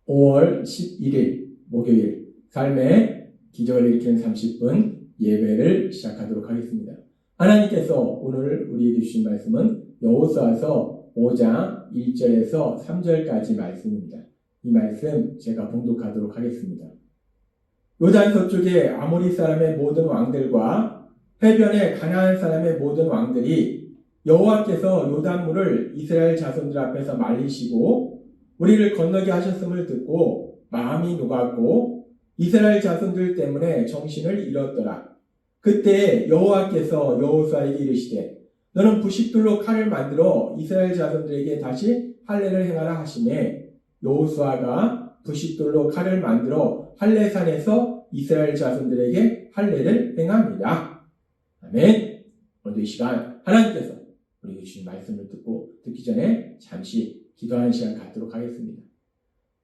5월 11일 목요일 삶의 기적을 일으키는 30분 예배를 시작하도록 하겠습니다. 하나님께서 오늘 우리에게 주신 말씀은 여호수아서 5장 1절에서 3절까지 말씀입니다. 이 말씀 제가 봉독하도록 하겠습니다. 요단 서쪽의 아모리 사람의 모든 왕들과 해변의 가나안 사람의 모든 왕들이 여호와께서 요단물을 이스라엘 자손들 앞에서 말리시고 우리를 건너게 하셨음을 듣고 마음이 녹았고 이스라엘 자손들 때문에 정신을 잃었더라. 그때 여호와께서 여호수아에게 이르시되 너는 부싯돌로 칼을 만들어 이스라엘 자손들에게 다시 할례를 행하라 하시매 여호수아가 부싯돌로 칼을 만들어 할례산에서 이스라엘 자손들에게 할례를 행합니다. 아멘. 오늘 이 시간 하나님께서 우리에게 주신 말씀을 듣기 전에 잠시 기도하는 시간 갖도록 하겠습니다.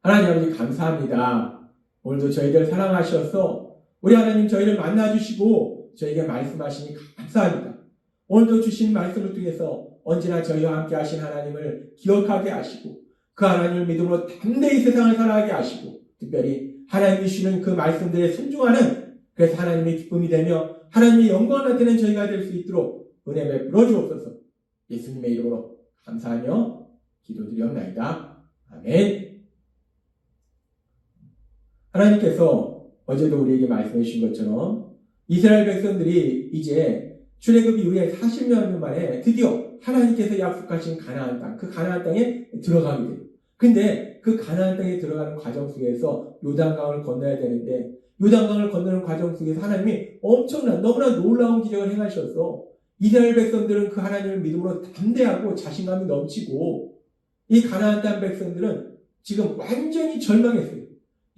하나님 아버지 감사합니다. 오늘도 저희들 사랑하셔서 우리 하나님 저희를 만나주시고 저에게 말씀하시니 감사합니다. 오늘도 주신 말씀을 통해서 언제나 저희와 함께 하신 하나님을 기억하게 하시고 그 하나님을 믿음으로 담대히 세상을 살아가게 하시고 특별히 하나님이 주시는 그 말씀들에 순종하는 그래서 하나님의 기쁨이 되며 하나님의 영광을 나타내는 저희가 될 수 있도록 은혜 베풀어 주옵소서. 예수님의 이름으로 감사하며 기도드리옵나이다. 아멘. 하나님께서 어제도 우리에게 말씀해 주신 것처럼 이스라엘 백성들이 이제 출애굽 이후에 40년 만에 드디어 하나님께서 약속하신 가나안 땅, 그 가나안 땅에 들어가게 돼요. 근데 그 가나안 땅에 들어가는 과정 속에서 요단강을 건너야 되는데 요단강을 건너는 과정 속에서 하나님이 엄청난 너무나 놀라운 기적을 행하셔서 이스라엘 백성들은 그 하나님을 믿음으로 담대하고 자신감이 넘치고 이 가나안 땅 백성들은 지금 완전히 절망했어요.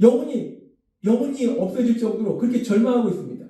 영혼이 없어질 정도로 그렇게 절망하고 있습니다.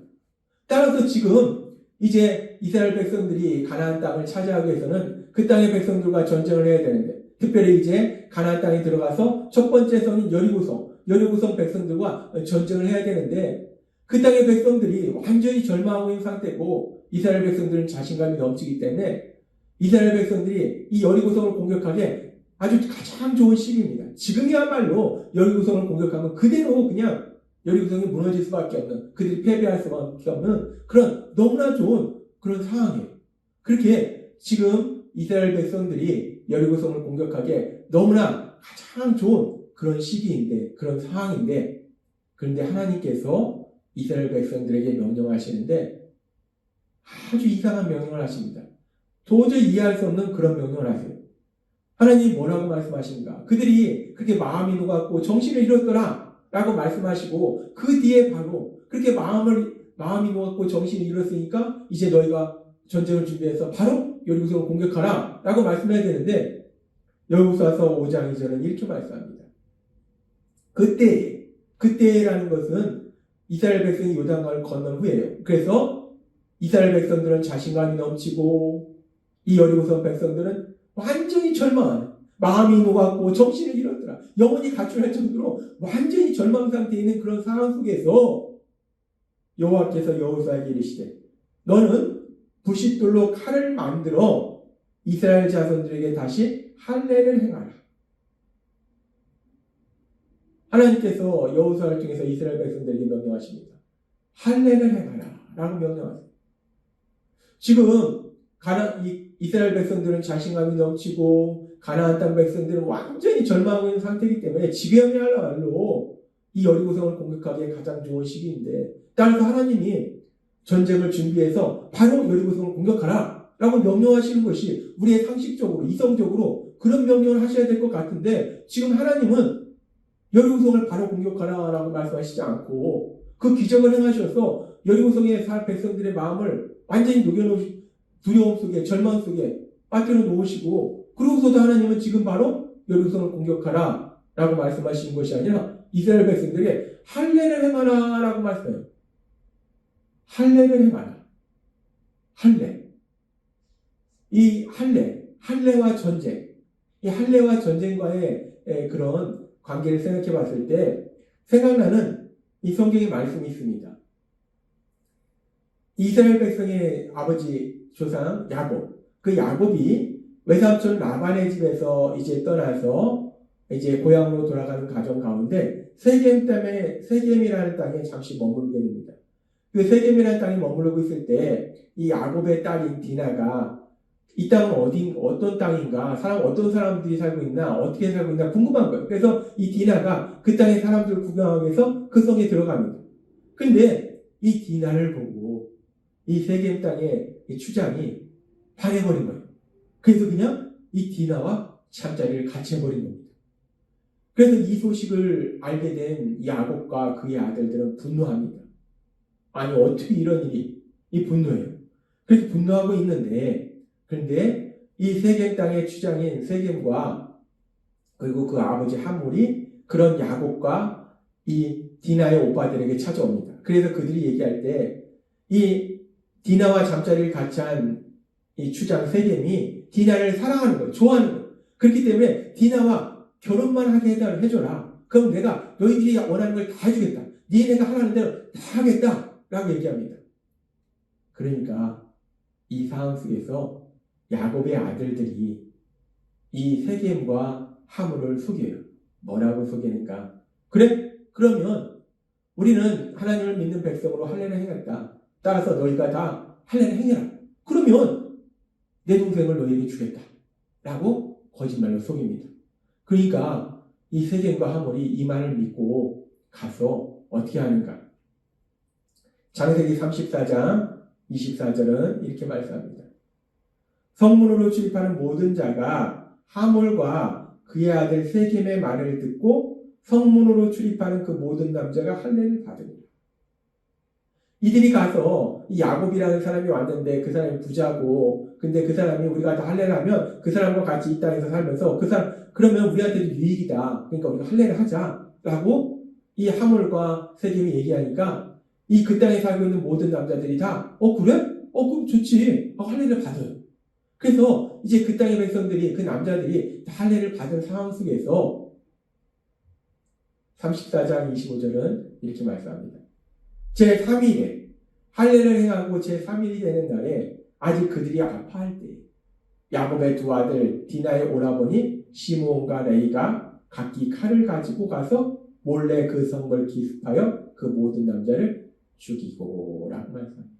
따라서 지금 이제 이스라엘 백성들이 가나안 땅을 차지하기 위해서는 그 땅의 백성들과 전쟁을 해야 되는데 특별히 이제 가나안 땅에 들어가서 첫 번째 성인 여리고성 백성들과 전쟁을 해야 되는데 그 땅의 백성들이 완전히 절망하고 있는 상태고 이스라엘 백성들은 자신감이 넘치기 때문에 이스라엘 백성들이 이 여리고성을 공격하기에 아주 가장 좋은 시기입니다. 지금이야말로 여리고성을 공격하면 그대로 그냥 여리고성이 무너질 수밖에 없는 그들이 패배할 수밖에 없는 그런 너무나 좋은 그런 상황이에요. 그렇게 지금 이스라엘 백성들이 여리고성을 공격하기에 너무나 가장 좋은 그런 시기인데 그런 상황인데 그런데 하나님께서 이스라엘 백성들에게 명령하시는데 아주 이상한 명령을 하십니다. 도저히 이해할 수 없는 그런 명령을 하세요. 하나님이 뭐라고 말씀하십니까? 그들이 그렇게 마음이 녹았고 정신을 잃었더라 라고 말씀하시고 그 뒤에 바로 그렇게 마음이 녹았고 정신을 잃었으니까 이제 너희가 전쟁을 준비해서 바로 여리고성을 공격하라 라고 말씀해야 되는데 여호수아서 5장 2절은 이렇게 말씀합니다. 그때라는 것은 이스라엘 백성이 요단강을 건넌 후에요. 그래서 이스라엘 백성들은 자신감이 넘치고 이 여리고성 백성들은 완전히 절망하는 마음이 녹았고 정신을 잃었더라. 영혼이 가출할 정도로 완전히 절망 상태에 있는 그런 상황 속에서 여호와께서 여호수아에게 이르시되 너는 부싯돌로 칼을 만들어 이스라엘 자손들에게 다시 할례를 행하라. 하나님께서 여호수아를 통해서 이스라엘 백성들에게 명령하십니다. 할례를 행하라 라고 명령하세요. 지금 이스라엘 백성들은 자신감이 넘치고 가나안 땅 백성들은 완전히 절망하고 있는 상태이기 때문에 지금이야말로 이 여리고성을 공격하기에 가장 좋은 시기인데 따라서 하나님이 전쟁을 준비해서 바로 여리고성을 공격하라 라고 명령하시는 것이 우리의 상식적으로 이성적으로 그런 명령을 하셔야 될 것 같은데 지금 하나님은 여리고성을 바로 공격하라 라고 말씀하시지 않고 그 기적을 행하셔서 여리고성의 백성들의 마음을 완전히 녹여놓으시고 두려움 속에 절망 속에 빠뜨려 놓으시고 그러고서도 하나님은 지금 바로 여리고성을 공격하라 라고 말씀하시는 것이 아니라 이스라엘 백성들에게 할례를 행하라 라고 말씀해요. 할례를 행하라. 할례. 이 할례와 전쟁. 이 할례와 전쟁과의 그런 관계를 생각해 봤을 때 생각나는 이 성경의 말씀이 있습니다. 이스라엘 백성의 아버지 조상 야곱. 그 야곱이 외삼촌 라반의 집에서 이제 떠나서 이제 고향으로 돌아가는 과정 가운데 세겜이라는 땅에 잠시 머무르게 됩니다. 그 세겜이라는 땅에 머무르고 있을 때 이 야곱의 딸인 디나가 이 땅은 어떤 땅인가, 어떤 사람들이 살고 있나, 어떻게 살고 있나 궁금한 거예요. 그래서 이 디나가 그 땅의 사람들을 구경하기 위해서 그 성에 들어갑니다. 근데 이 디나를 보고 이 세겜 땅의 이 추장이 반해버린 거예요. 그래서 그냥 이 디나와 잠자리를 같이 해버린 겁니다. 그래서 이 소식을 알게 된 야곱과 그의 아들들은 분노합니다. 아니 어떻게 이런 일이 분노해요. 그렇게 분노하고 있는데 그런데 이 세겜 땅의 추장인 세겜과 그리고 그 아버지 하몰이 그런 야곱과 이 디나의 오빠들에게 찾아옵니다. 그래서 그들이 얘기할 때 이 디나와 잠자리를 같이 한 이 추장 세겜이 디나를 사랑하는 거예요. 좋아하는 거예요. 그렇기 때문에 디나와 결혼만 하게 해줘라. 그럼 내가 너희들이 원하는 걸 다 해주겠다. 니네가 하라는 대로 다 하겠다. 라고 얘기합니다. 그러니까 이 상황 속에서 야곱의 아들들이 이 세겜과 하물을 속여요. 뭐라고 속이니까? 그래? 그러면 우리는 하나님을 믿는 백성으로 할례를 행했다. 따라서 너희가 다 할례를 행해라. 그러면 내 동생을 너희에게 주겠다. 라고 거짓말로 속입니다. 그러니까 이 세겜과 하물이 이 말을 믿고 가서 어떻게 하는가? 창세기 34장 24절은 이렇게 말씀합니다. 성문으로 출입하는 모든 자가 하몰과 그의 아들 세겜의 말을 듣고 성문으로 출입하는 그 모든 남자가 할례를 받으니라. 이들이 가서 이 야곱이라는 사람이 왔는데 그 사람이 부자고 근데 그 사람이 우리가 다 할례를 하면 그 사람과 같이 이 땅에서 살면서 그러면 우리한테도 유익이다. 그러니까 우리가 할례를 하자라고 이 하몰과 세겜이 얘기하니까 그 땅에 살고 있는 모든 남자들이 다 그래? 그럼 좋지. 할례를 받아요. 그래서 이제 그 땅의 백성들이 그 남자들이 할례를 받은 상황 속에서 34장 25절은 이렇게 말씀합니다. 제3일에 할례를 행하고 제3일이 되는 날에 아직 그들이 아파할 때에 야곱의 두 아들 디나의 오라버니 시므온과 레이가 각기 칼을 가지고 가서 몰래 그 성을 기습하여 그 모든 남자를 죽이고 라고 말씀합니다.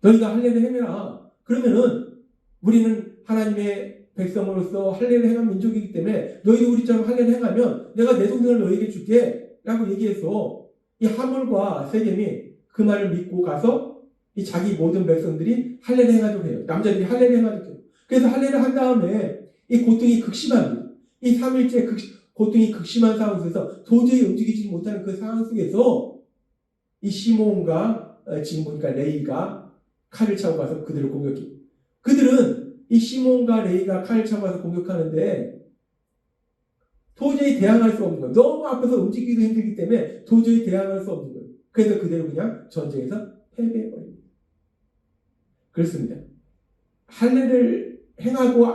너희가 할례를 행해라. 그러면은 우리는 하나님의 백성으로서 할례를 행한 민족이기 때문에 너희도 우리처럼 할례를 행하면 내가 내 동생을 너희에게 줄게 라고 얘기해서 이 하몰과 세겜이 그 말을 믿고 가서 이 자기 모든 백성들이 할례를 행하도록 해요. 남자들이 할례를 행하도록 해요. 그래서 할례를 한 다음에 이 고통이 극심합니다. 이 3일째 고통이 극심한 상황 속에서 도저히 움직이지 못하는 그 상황 속에서 이 시몬과 지금 보니까 레이가 칼을 차고 가서 그들을 공격해요. 그들은 이 시몬과 레이가 칼을 차고 가서 공격하는데 도저히 대항할 수 없는 거예요. 너무 아파서 움직이기도 힘들기 때문에 도저히 대항할 수 없는 거예요. 그래서 그대로 그냥 전쟁에서 패배해버립니다. 그렇습니다. 할례를 행하고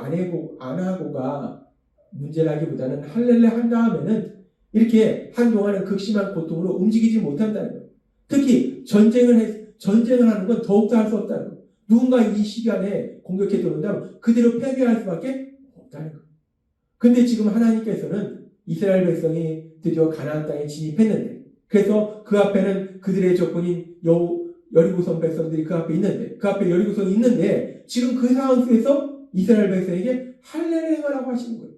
안 하고가 문제라기보다는 할례를 한 다음에는 이렇게 한동안은 극심한 고통으로 움직이지 못한다는 거예요. 특히 전쟁을 하는 건 더욱더 할 수 없다는 거예요. 누군가 이 시간에 공격해 들어온다면 그대로 패배할 수밖에 없다는 거예요. 근데 지금 하나님께서는 이스라엘 백성이 드디어 가나안 땅에 진입했는데 그래서 그 앞에는 그들의 적군인 여리고성 백성들이 그 앞에 있는데 그 앞에 여리고성이 있는데 지금 그 상황 속에서 이스라엘 백성에게 할례를 행하라고 하시는 거예요.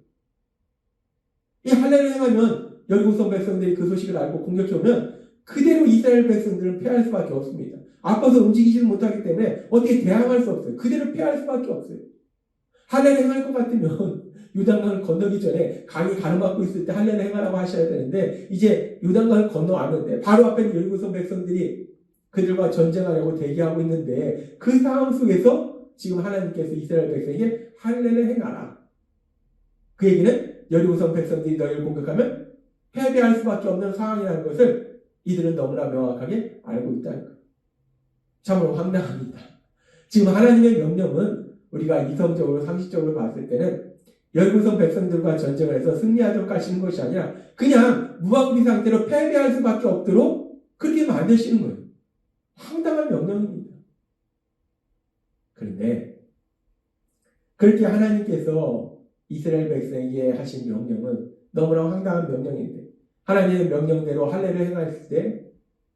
이 할례를 행하면 여리고성 백성들이 그 소식을 알고 공격해오면 그대로 이스라엘 백성들은 패할 수밖에 없습니다. 아파서 움직이지를 못하기 때문에 어떻게 대항할 수 없어요. 그대로 패할 수밖에 없어요. 할례를 행할 것 같으면 요단강을 건너기 전에 강이 가로막고 있을 때 할례를 행하라고 하셔야 되는데 이제 요단강을 건너왔는데 바로 앞에 여리고성 백성들이 그들과 전쟁하려고 대기하고 있는데 그 상황 속에서 지금 하나님께서 이스라엘 백성에게 할례를 행하라. 그 얘기는 여리고성 백성들이 너희를 공격하면 패배할 수밖에 없는 상황이라는 것을 이들은 너무나 명확하게 알고 있다는 거예요. 참으로 황당합니다. 지금 하나님의 명령은 우리가 이성적으로 상식적으로 봤을 때는 여리고성 백성들과 전쟁을 해서 승리하도록 하시는 것이 아니라 그냥 무방비 상태로 패배할 수밖에 없도록 그렇게 만드시는 거예요. 황당한 명령입니다. 그런데 그렇게 하나님께서 이스라엘 백성에게 하신 명령은 너무나 황당한 명령인데 하나님의 명령대로 할례를 행했을 때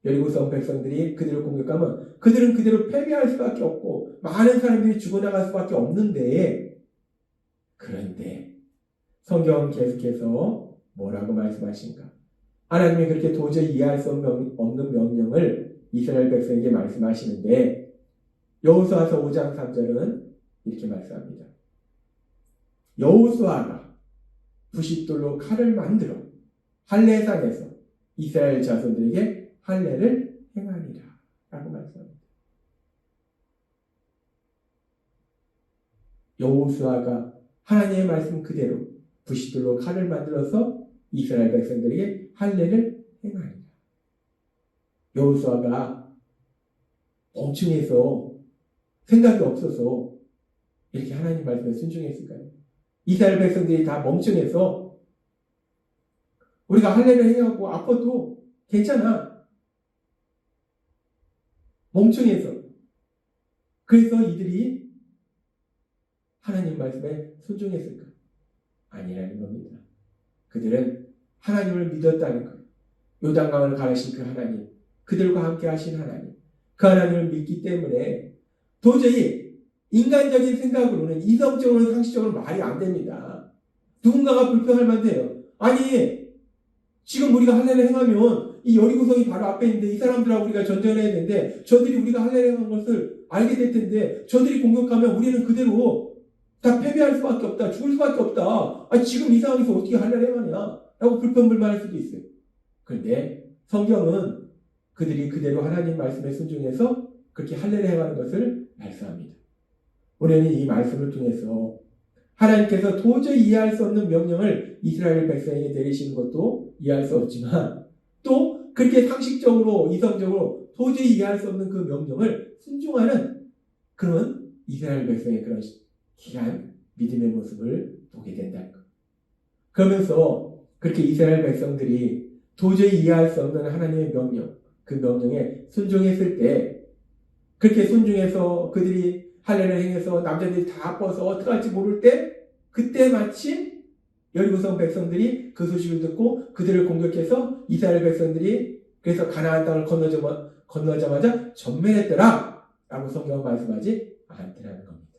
여리고성 백성들이 그들을 공격하면 그들은 그대로 패배할 수밖에 없고 많은 사람들이 죽어나갈 수밖에 없는데 그런데 성경은 계속해서 뭐라고 말씀하신가? 하나님이 그렇게 도저히 이해할 수 없는 명령을 이스라엘 백성에게 말씀하시는데 여호수아서 5장 3절은 이렇게 말씀합니다. 여호수아가 부싯돌로 칼을 만들어 할례산에서 이스라엘 자손들에게 할례를 행하니라 라고 말씀합니다. 여호수아가 하나님의 말씀 그대로 부싯돌로 칼을 만들어서 이스라엘 백성들에게 할례를 행하니라. 여호수아가 멍청해서 생각이 없어서 이렇게 하나님 말씀에 순종했을까요? 이스라엘 백성들이 다 멍청해서 우리가 할례를 행하고 아파도 괜찮아. 멍청해서. 그래서 이들이 하나님 말씀에 순종했을까? 아니라는 겁니다. 그들은 하나님을 믿었다는 거예요. 요단강을 가르신 그 하나님, 그들과 함께 하신 하나님, 그 하나님을 믿기 때문에 도저히 인간적인 생각으로는 이성적으로는 상식적으로 말이 안 됩니다. 누군가가 불평할 만해요. 아니 지금 우리가 할례를 행하면 이 여리고성이 바로 앞에 있는데 이 사람들하고 우리가 전쟁을 해야 되는데 저들이 우리가 할례를 행한 것을 알게 될 텐데 저들이 공격하면 우리는 그대로 다 패배할 수밖에 없다. 죽을 수밖에 없다. 아니 지금 이 상황에서 어떻게 할례를 행하냐 라고 불평불만할 수도 있어요. 그런데 성경은 그들이 그대로 하나님 말씀에 순종해서 그렇게 할례를 행하는 것을 말씀합니다. 우리는 이 말씀을 통해서 하나님께서 도저히 이해할 수 없는 명령을 이스라엘 백성에게 내리시는 것도 이해할 수 없지만 또 그렇게 상식적으로 이성적으로 도저히 이해할 수 없는 그 명령을 순종하는 그런 이스라엘 백성의 그런 귀한 믿음의 모습을 보게 된다는 것. 그러면서 그렇게 이스라엘 백성들이 도저히 이해할 수 없는 하나님의 명령, 그 명령에 순종했을 때 그렇게 순종해서 그들이 할례를 행해서 남자들이 다 아파서 어떡할지 모를 때 그때 마침 여리고성 백성들이 그 소식을 듣고 그들을 공격해서 이스라엘 백성들이 그래서 가나안 땅을 건너자마자 전멸했더라 라고 성경은 말씀하지 않더라는 겁니다.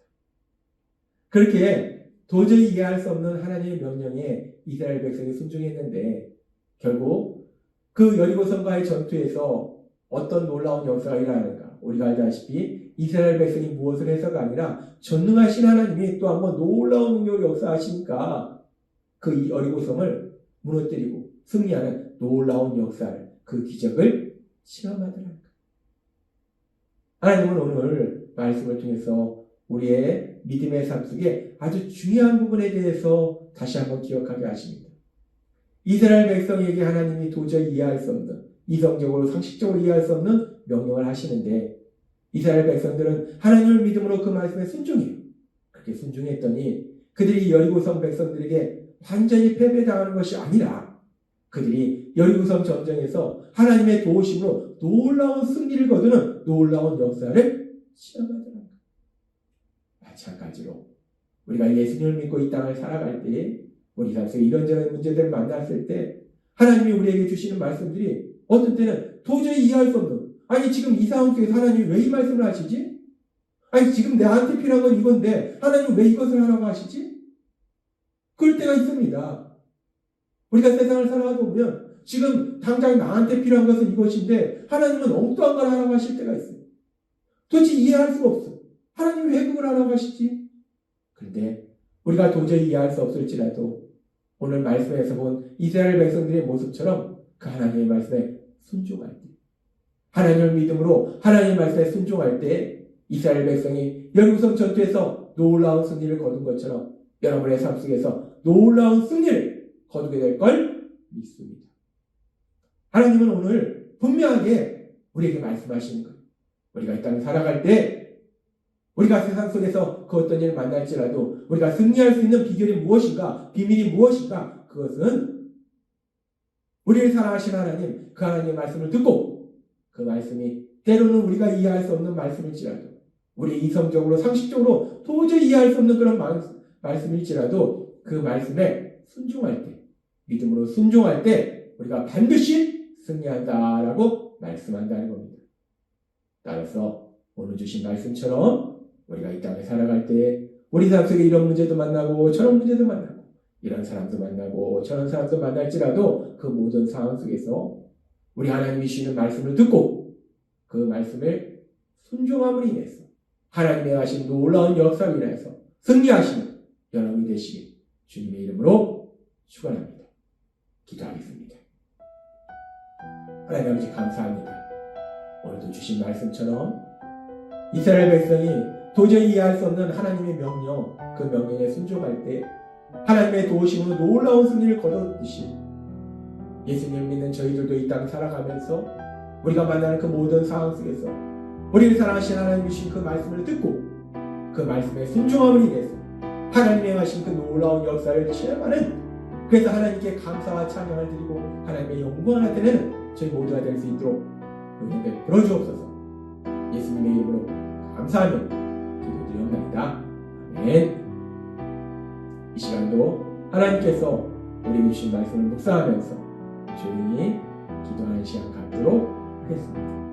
그렇게 도저히 이해할 수 없는 하나님의 명령에 이스라엘 백성이 순종했는데 결국 그 여리고성과의 전투에서 어떤 놀라운 역사가 일어나는가? 우리가 알다시피 이스라엘 백성이 무엇을 해서가 아니라 전능하신 하나님이 또 한번 놀라운 능력을 역사하시니까 그 여리고성을 무너뜨리고 승리하는 놀라운 역사를, 그 기적을 체험하더라는 것. 하나님은 오늘 말씀을 통해서 우리의 믿음의 삶 속에 아주 중요한 부분에 대해서 다시 한번 기억하게 하십니다. 이스라엘 백성에게 하나님이 도저히 이해할 수 없는, 이성적으로 상식적으로 이해할 수 없는 명령을 하시는데 이스라엘 백성들은 하나님을 믿음으로 그 말씀에 순종해요. 그렇게 순종했더니 그들이 여리고성 백성들에게 완전히 패배당하는 것이 아니라 그들이 여리고성 전쟁에서 하나님의 도우심으로 놀라운 승리를 거두는 놀라운 역사를 체험하더라. 마찬가지로 우리가 예수님을 믿고 이 땅을 살아갈 때 우리 삶 속에 이런저런 문제들을 만났을 때 하나님이 우리에게 주시는 말씀들이 어떤 때는 도저히 이해할 수 없는, 아니 지금 이 상황 속에서 하나님이 왜 이 말씀을 하시지? 아니 지금 나한테 필요한 건 이건데 하나님 왜 이것을 하라고 하시지? 그럴 때가 있습니다. 우리가 세상을 살아가다 보면 지금 당장 나한테 필요한 것은 이것인데 하나님은 엉뚱한 걸 하라고 하실 때가 있어요. 도대체 이해할 수가 없어. 하나님이 왜 그걸 하라고 하시지? 그런데 우리가 도저히 이해할 수 없을지라도 오늘 말씀에서 본 이스라엘 백성들의 모습처럼 그 하나님의 말씀에 순종할 때, 하나님을 믿음으로 하나님의 말씀에 순종할 때 이스라엘 백성이 여리고성 전투에서 놀라운 승리를 거둔 것처럼 여러분의 삶 속에서 놀라운 승리를 거두게 될 걸 믿습니다. 하나님은 오늘 분명하게 우리에게 말씀하시는 거예요. 우리가 이 땅에 살아갈 때 우리가 세상 속에서 그 어떤 일을 만날지라도 우리가 승리할 수 있는 비결이 무엇인가, 비밀이 무엇인가, 그것은 우리를 사랑하신 하나님, 그 하나님의 말씀을 듣고 그 말씀이 때로는 우리가 이해할 수 없는 말씀일지라도 우리 이성적으로 상식적으로 도저히 이해할 수 없는 그런 말씀일지라도 그 말씀에 순종할 때, 믿음으로 순종할 때 우리가 반드시 승리한다라고 말씀한다는 겁니다. 따라서 오늘 주신 말씀처럼 우리가 이 땅에 살아갈 때 우리 삶 속에 이런 문제도 만나고 저런 문제도 만나고 이런 사람도 만나고 저런 사람도 만날지라도 그 모든 상황 속에서 우리 하나님이 주시는 말씀을 듣고 그 말씀을 순종함으로 인해서 하나님의 하신 놀라운 역사로 인해서 승리하시는 여러분이 되시길 주님의 이름으로 축원합니다. 기도하겠습니다. 하나님 아버지 감사합니다. 오늘도 주신 말씀처럼 이스라엘 백성이 도저히 이해할 수 없는 하나님의 명령, 그 명령에 순종할 때 하나님의 도우심으로 놀라운 승리를 거뒀듯이 예수님을 믿는 저희들도 이 땅 살아가면서 우리가 만나는 그 모든 상황 속에서 우리를 사랑하신 하나님이 주신 그 말씀을 듣고 그 말씀에 순종함을 인해서 하나님의 하신 그 놀라운 역사를 체험하는, 그래서 하나님께 감사와 찬양을 드리고 하나님의 영광을 나타내는 저희 모두가 될 수 있도록 은혜 베풀어 주옵소서. 예수님의 이름으로 감사하며 기도드리옵나이다. 아멘. 이 시간도 하나님께서 우리에게 주신 말씀을 묵상하면서 조용히 기도하는 시간 갖도록 하겠습니다.